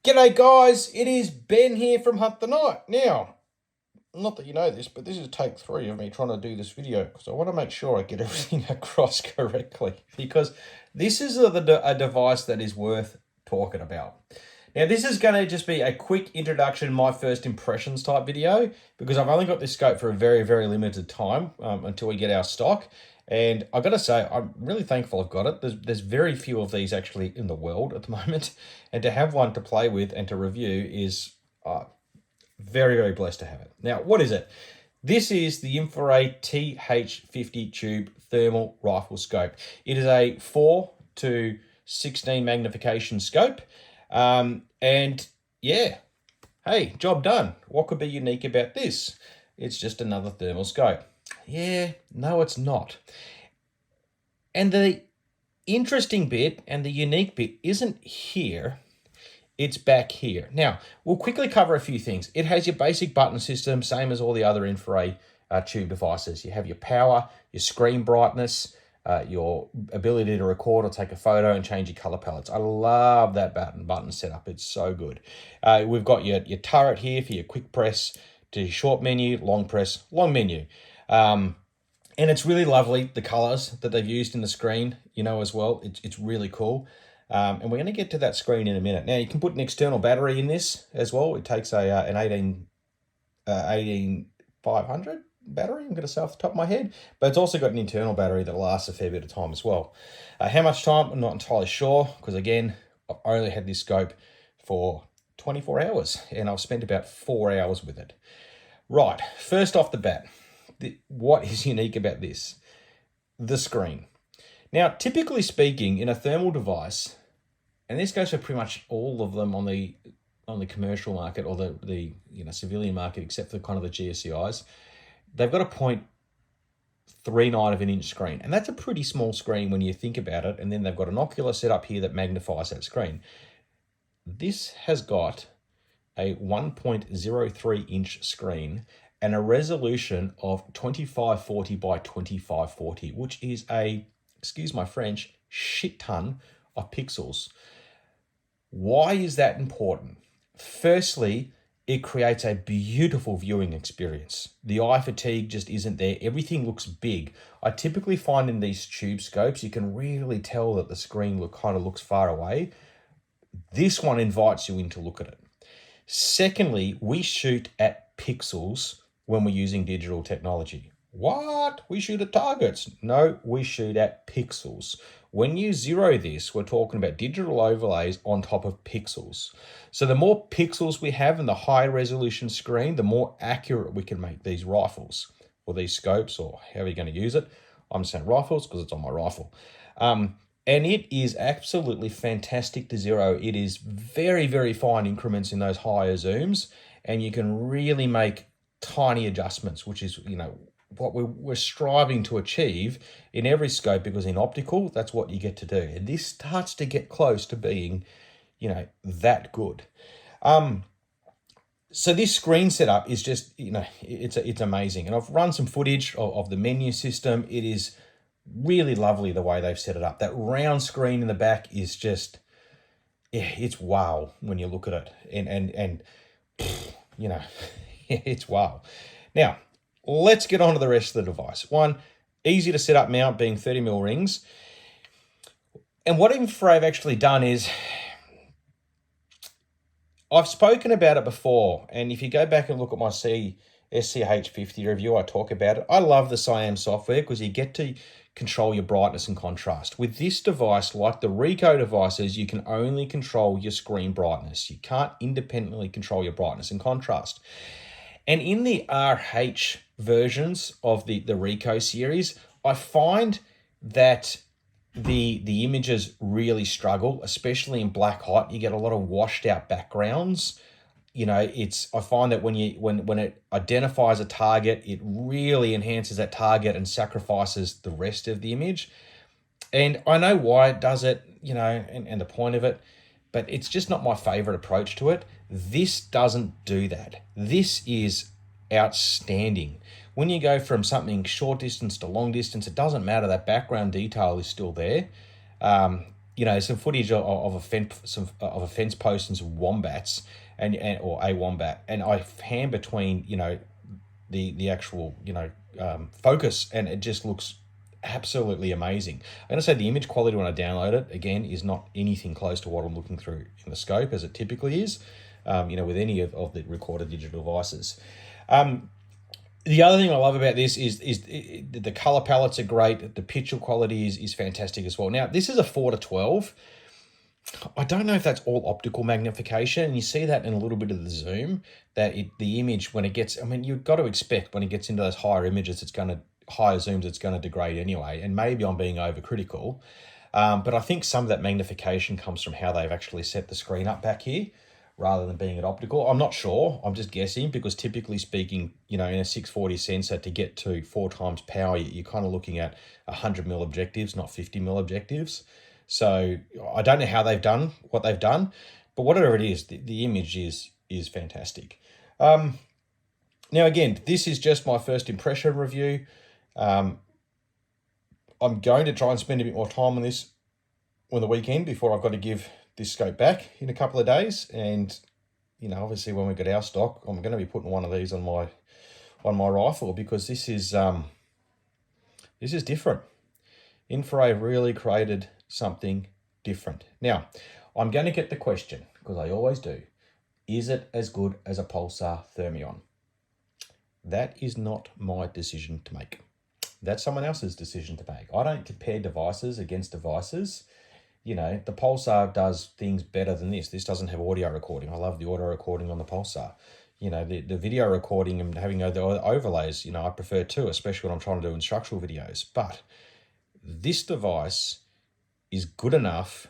G'day guys, it is Ben here from Hunt the Night. Now, not that you know this, but this is take 3 of me trying to do this video because I want to make sure I get everything across correctly, because this is a device that is worth talking about. Now, this is going to just be a quick introduction, my first impressions type video, because I've only got this scope for a very, very limited time until we get our stock. And I've got to say, I'm really thankful I've got it. There's very few of these actually in the world at the moment. And to have one to play with and to review is very, very blessed to have it. Now, what is it? This is the InfiRay TH50 tube thermal rifle scope. It is a 4 to 16 magnification scope. And yeah, hey, job done. What could be unique about this? It's just another thermal scope. Yeah, no, it's not. And the interesting bit and the unique bit isn't here, it's back here. Now, we'll quickly cover a few things. It has your basic button system, same as all the other InfiRay tube devices. You have your power, your screen brightness, your ability to record or take a photo and change your color palettes. I love that button setup. It's so good. We've got your turret here for your quick press to your short menu, long press, long menu. And it's really lovely, the colors that they've used in the screen, as well. It's really cool. And we're going to get to that screen in a minute. Now, you can put an external battery in this as well. It takes an 18500 battery, I'm going to say off the top of my head. But it's also got an internal battery that lasts a fair bit of time as well. How much time? I'm not entirely sure, because again, I've only had this scope for 24 hours, and I've spent about 4 hours with it. Right, first off the bat, what is unique about this? The screen. Now, typically speaking, in a thermal device, and this goes for pretty much all of them on the commercial market or the civilian market, except for kind of the GSCIs, they've got a 0.39 of an inch screen, and that's a pretty small screen when you think about it. And then they've got an ocular setup here that magnifies that screen. This has got a 1.03 inch screen and a resolution of 2540 by 2540, which is a, excuse my French, shit ton of pixels. Why is that important? Firstly, it creates a beautiful viewing experience. The eye fatigue just isn't there. Everything looks big. I typically find in these tube scopes, you can really tell that the screen kind of looks far away. This one invites you in to look at it. Secondly, we shoot at pixels when we're using digital technology. What? We shoot at targets? No, we shoot at pixels. When you zero this, we're talking about digital overlays on top of pixels. So the more pixels we have in the high resolution screen, the more accurate we can make these rifles or these scopes, or however you're going to use it. I'm saying rifles because it's on my rifle. And it is absolutely fantastic to zero. It is very, very fine increments in those higher zooms, and you can really make tiny adjustments, which is, what we're striving to achieve in every scope, because in optical, that's what you get to do. And this starts to get close to being, that good. So this screen setup is just, it's amazing. And I've run some footage of the menu system. It is really lovely the way they've set it up. That round screen in the back is just, it's wow when you look at it. And it's wow. Now, let's get on to the rest of the device. One, easy to set up mount, being 30mm rings. And what InfiRay have actually done is, I've spoken about it before, and if you go back and look at my SCH50 review, I talk about it. I love the SIAM software because you get to control your brightness and contrast. With this device, like the Ricoh devices, you can only control your screen brightness. You can't independently control your brightness and contrast. And in the RH versions of the Ricoh series, I find that the images really struggle, especially in black hot. You get a lot of washed out backgrounds. I find that when it identifies a target, it really enhances that target and sacrifices the rest of the image. And I know why it does it, and the point of it, but it's just not my favorite approach to it. This doesn't do that. This is outstanding. When you go from something short distance to long distance, it doesn't matter. That background detail is still there. you know, some footage of a fence post and some wombats or a wombat, and I hand between, you know, the actual, you know, focus, and it just looks absolutely amazing. I'm going to say the image quality when I download it, again, is not anything close to what I'm looking through in the scope as it typically is, you know, with any of the recorded digital devices. The other thing I love about this is the color palettes are great. The picture quality is fantastic as well. Now, this is a 4:12. I don't know if that's all optical magnification, and you see that in a little bit of the zoom, that the image, when it gets, I mean, you've got to expect when it gets into those higher images, higher zooms, it's going to degrade anyway, and maybe I'm being overcritical, but I think some of that magnification comes from how they've actually set the screen up back here, rather than being at optical. I'm not sure, I'm just guessing, because typically speaking, you know, in a 640 sensor, to get to 4 times power, you're kind of looking at 100mm objectives, not 50mm objectives. So I don't know how they've done what they've done, but whatever it is, the image is fantastic. Now, again, this is just my first impression review. I'm going to try and spend a bit more time on this on the weekend before I've got to give this scope back in a couple of days. And, you know, obviously when we get our stock, I'm going to be putting one of these on my rifle, because this is different. InfiRay really created something different. Now, I'm going to get the question, because I always do, is it as good as a Pulsar Thermion? That is not my decision to make. That's someone else's decision to make. I don't compare devices against devices. You know, the Pulsar does things better than this. This doesn't have audio recording. I love the audio recording on the Pulsar. You know, the video recording and having the overlays, you know, I prefer too, especially when I'm trying to do instructional videos. But this device is good enough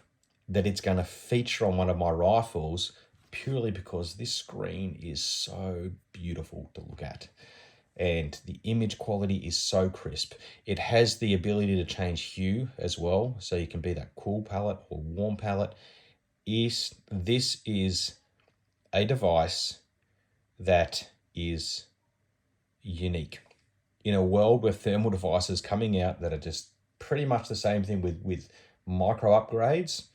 that it's going to feature on one of my rifles, purely because this screen is so beautiful to look at. And the image quality is so crisp. It has the ability to change hue as well, so you can be that cool palette or warm palette. This is a device that is unique. In a world where thermal devices coming out that are just pretty much the same thing with micro upgrades,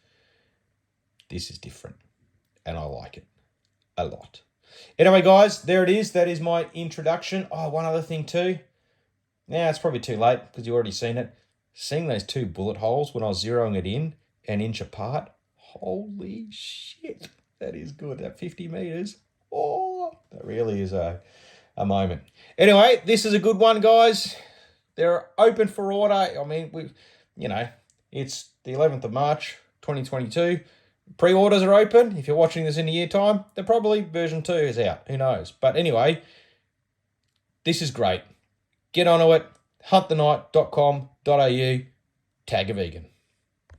this is different, and I like it a lot. Anyway, guys, there it is. That is my introduction. Oh, one other thing too. Now, it's probably too late because you've already seen it. Seeing those 2 bullet holes when I was zeroing it in, an inch apart, holy shit, that is good. That 50 meters, oh, that really is a moment. Anyway, this is a good one, guys. They're open for order. I mean, it's the 11th of March, 2022. Pre-orders are open. If you're watching this in a year time, then probably version 2 is out. Who knows? But anyway, this is great. Get onto it. Huntthenite.com.au. Tag a vegan.